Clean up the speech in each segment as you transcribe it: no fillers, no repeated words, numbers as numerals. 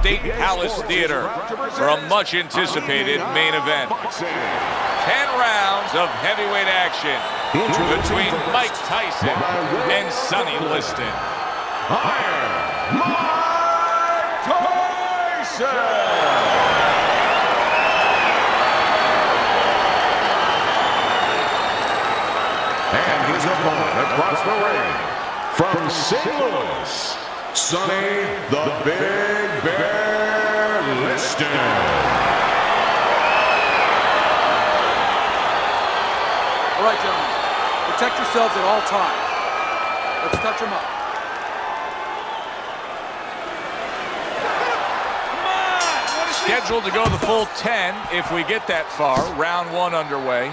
State Palace Theater for a much-anticipated main event. 10 rounds of heavyweight action between Mike Tyson and Sonny Liston. Mike Tyson! And his opponent across the ring from St. Louis, Sonny the Big Bear Liston. All right, gentlemen, protect yourselves at all times. Let's touch them up. Scheduled to go the full 10 if we get that far. Round one underway.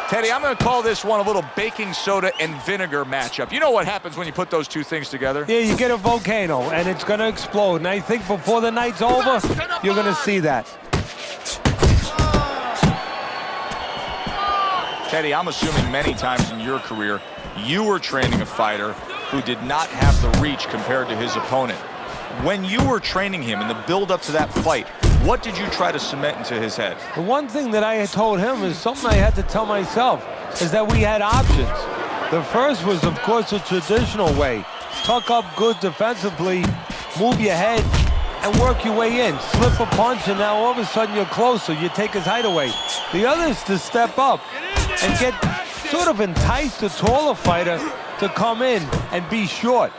Teddy, I'm going to call this one a little baking soda and vinegar matchup. You know what happens when you put those two things together? Yeah, you get a volcano, and it's going to explode. And I think before the night's over, you're going to see that. Teddy, I'm assuming many times in your career, you were training a fighter who did not have the reach compared to his opponent. When you were training him in the build-up to that fight, what did you try to cement into his head? The one thing that I had told him is something I had to tell myself, is that we had options. The first was, of course, the traditional way. Tuck up good defensively, move your head, and work your way in. Slip a punch, and now all of a sudden you're closer. You take his height away. The other is to step up and get sort of entice the taller fighter to come in and be short.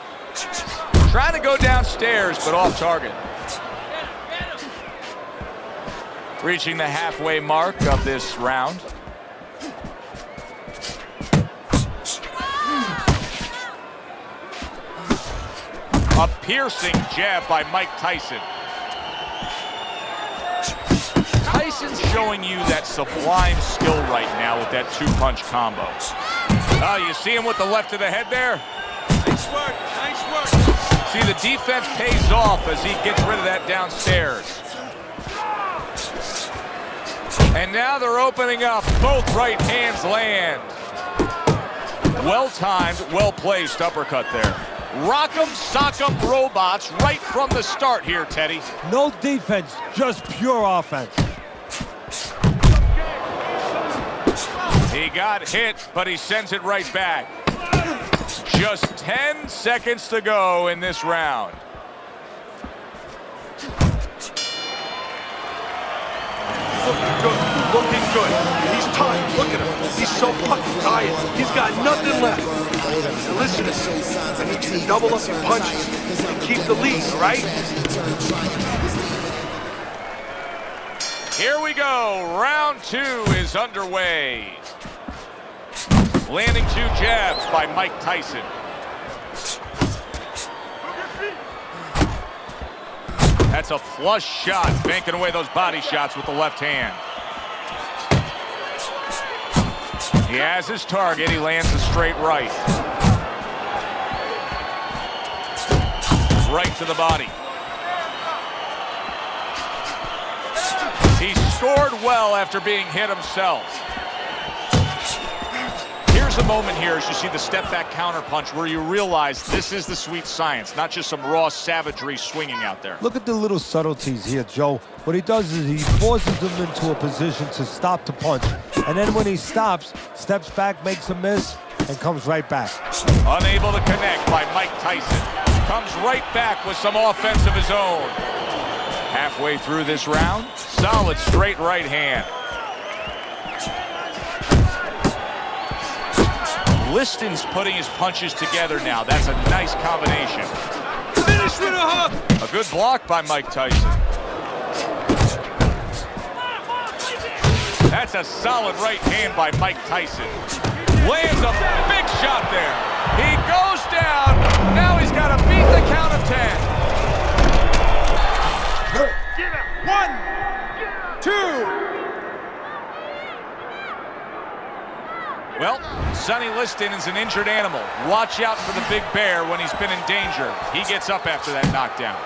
Trying to go downstairs, but off target. Reaching the halfway mark of this round. A piercing jab by Mike Tyson. Tyson's showing you that sublime skill right now with that two-punch combo. Oh, you see him with the left of the head there? Nice work, nice work. See, the defense pays off as he gets rid of that downstairs. And now they're opening up. Both right hands land. Well-timed, well-placed uppercut there. Rock'em, sock'em robots right from the start here, Teddy. No defense, just pure offense. He got hit, but he sends it right back. Just 10 seconds to go in this round. Looking good. He's tired. Look at him. He's so fucking tired. He's got nothing left. Now listen to me. I need you to double up your punches and keep the lead, all right? Here we go. Round two is underway. Landing two jabs by Mike Tyson. That's a flush shot, banking away those body shots with the left hand. He has his target. He lands a straight right. Right to the body. He scored well after being hit himself. Here's a moment here as you see the step-back counterpunch where you realize this is the sweet science, not just some raw savagery swinging out there. Look at the little subtleties here, Joe. What he does is he forces them into a position to stop the punch. And then when he stops, steps back, makes a miss, and comes right back. Unable to connect by Mike Tyson. Comes right back with some offense of his own. Halfway through this round, solid straight right hand. Liston's putting his punches together now. That's a nice combination. Finish with a hook. A good block by Mike Tyson. That's a solid right hand by Mike Tyson. Lands a big shot there. He goes down. Now he's got to beat the count of 10. 1, 2. Well, Sonny Liston is an injured animal. Watch out for the big bear when he's been in danger. He gets up after that knockdown.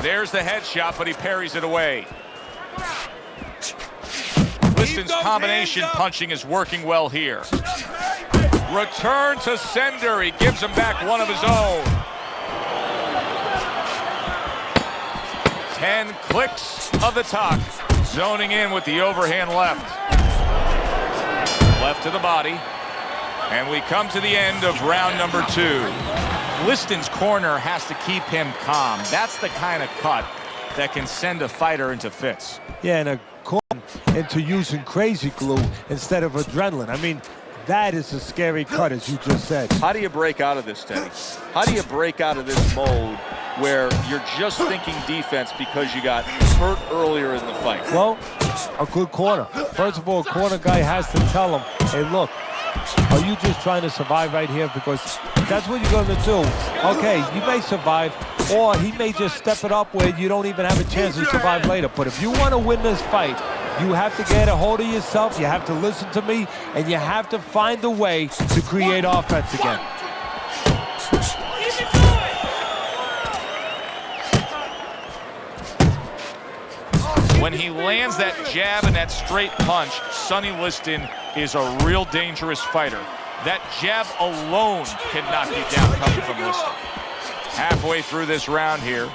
There's the headshot, but he parries it away. Liston's combination punching is working well here. Return to sender. He gives him back one of his own. 10 clicks of the talk. Zoning in with the overhand left. Left to the body. And we come to the end of round number 2. Liston's corner has to keep him calm. That's the kind of cut that can send a fighter into fits. Yeah, and a corner into using crazy glue instead of adrenaline. I mean, that is a scary cut, as you just said. How do you break out of this, Teddy? How do you break out of this mode where you're just thinking defense because you got hurt earlier in the fight? Well, a good corner. First of all, a corner guy has to tell him, hey, look, are you just trying to survive right here? Because that's what you're going to do. Okay, you may survive, or he may just step it up where you don't even have a chance to survive later. But if you want to win this fight, you have to get a hold of yourself, you have to listen to me, and you have to find a way to create offense again. When he lands that jab and that straight punch, Sonny Liston is a real dangerous fighter. That jab alone can knock you down coming from Liston. Halfway through this round here.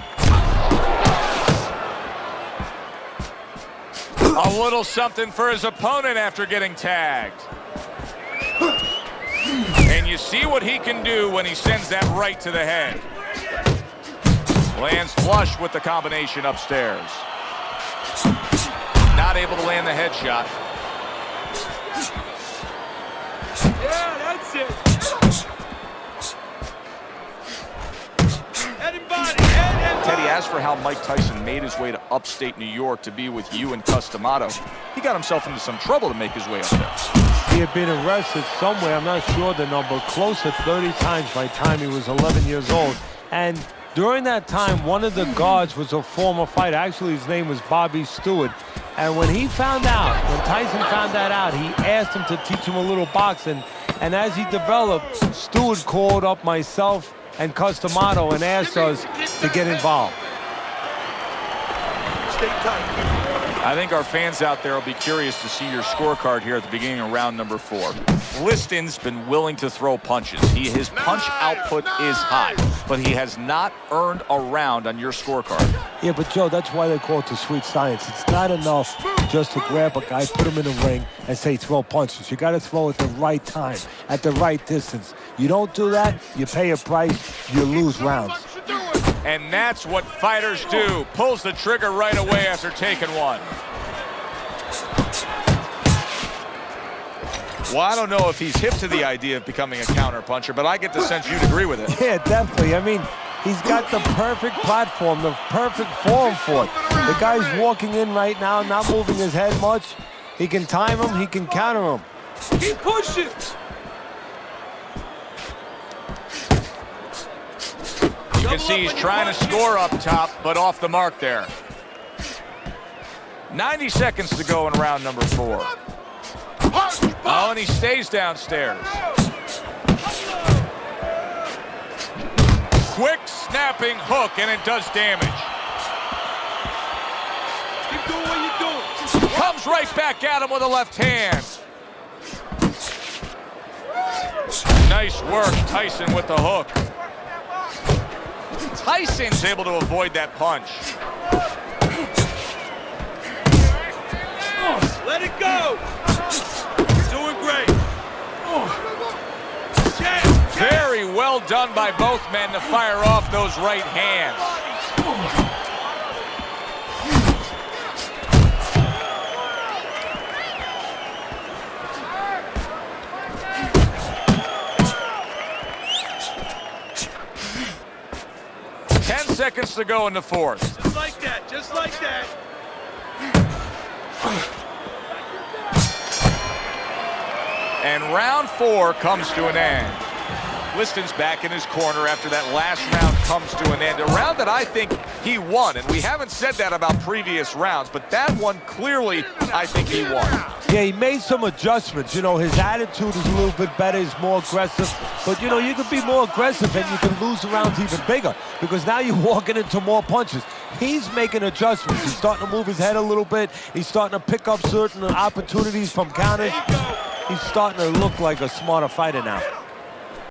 A little something for his opponent after getting tagged. And you see what he can do when he sends that right to the head. Lands flush with the combination upstairs. Not able to land the headshot. Yeah, that's it. Head and body, head and body. Teddy, as for how Mike Tyson made his way to upstate New York to be with you and Customato, he got himself into some trouble to make his way up there. He had been arrested somewhere, I'm not sure the number, close to 30 times by the time he was 11 years old. And during that time, one of the guards was a former fighter. Actually, his name was Bobby Stewart. And when he found out, when Tyson found that out, he asked him to teach him a little boxing. And as he developed, Stewart called up myself and Customato and asked us to get involved. Stay tight. I think our fans out there will be curious to see your scorecard here at the beginning of round number 4. Liston's been willing to throw punches. His punch output is high, but he has not earned a round on your scorecard. Yeah, but Joe, that's why they call it the sweet science. It's not enough just to grab a guy, put him in the ring, and say throw punches. You got to throw at the right time, at the right distance. You don't do that, you pay a price, you lose rounds. And that's what fighters do. Pulls the trigger right away after taking one. Well, I don't know if he's hip to the idea of becoming a counterpuncher, but I get the sense you'd agree with it. Yeah, definitely. I mean, he's got the perfect platform, the perfect form for it. The guy's walking in right now, not moving his head much. He can time him, he can counter him. Keep pushing. You can see he's trying to score up top, but off the mark there. 90 seconds to go in round number 4. Oh, and he stays downstairs. Quick snapping hook, and it does damage. Keep doing what you're doing. Comes right back at him with a left hand. Nice work, Tyson with the hook. Tyson's able to avoid that punch. Let it go. You're doing great. Very well done by both men to fire off those right hands. Seconds to go in the 4th. Just like that, just like that. And round 4 comes to an end. Liston's back in his corner after that last round comes to an end. A round that I think he won, and we haven't said that about previous rounds, but that one clearly I think he won. Yeah, he made some adjustments. You know, his attitude is a little bit better. He's more aggressive. But, you know, you can be more aggressive and you can lose the rounds even bigger because now you're walking into more punches. He's making adjustments. He's starting to move his head a little bit. He's starting to pick up certain opportunities from counters. he's starting to look like a smarter fighter now.